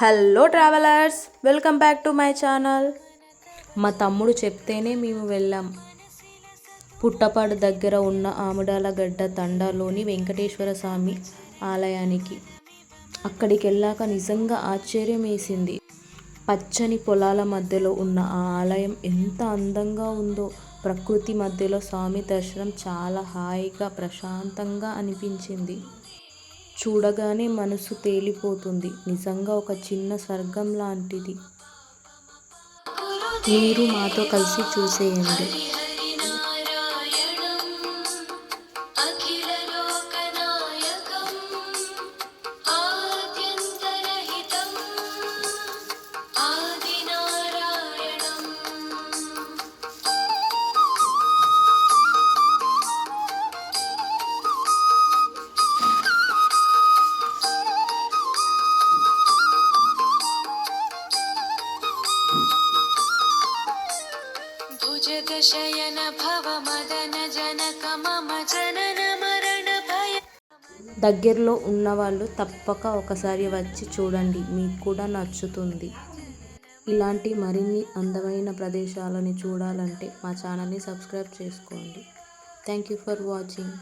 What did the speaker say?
Hello travellers, welcome back to my channel. మా తమ్ముడు చెప్తేనే మేము వెళ్ళాం. పుట్టపాడు దగ్గర ఉన్న ఆముడాలగడ్డ తండాలోని వెంకటేశ్వర స్వామి ఆలయానికి. అక్కడికి వెళ్ళాక నిజంగా ఆశ్చర్యం వేసింది. పచ్చని పొలాల మధ్యలో ఉన్న ఆ ఆలయం ఎంత అందంగా ఉందో. ప్రకృతి మధ్యలో స్వామి దర్శనం చాలా హాయిగా ప్రశాంతంగా అనిపించింది. చూడగానే మనసు తేలిపోతుంది. నిజంగా ఒక చిన్న స్వర్గం లాంటిది. మీరు మాతో కలిసి చూసేయండి. భుజగశయన భవ మదన జనక మమ జనన మరణ భయ. దగ్గరలో ఉన్నవాళ్ళు తప్పక ఒకసారి వచ్చి చూడండి, మీకు కూడా నచ్చుతుంది. ఇలాంటి మరిన్ని అందమైన ప్రదేశాలను చూడాలంటే మా ఛానల్ని సబ్స్క్రైబ్ చేసుకోండి. Thank you for watching.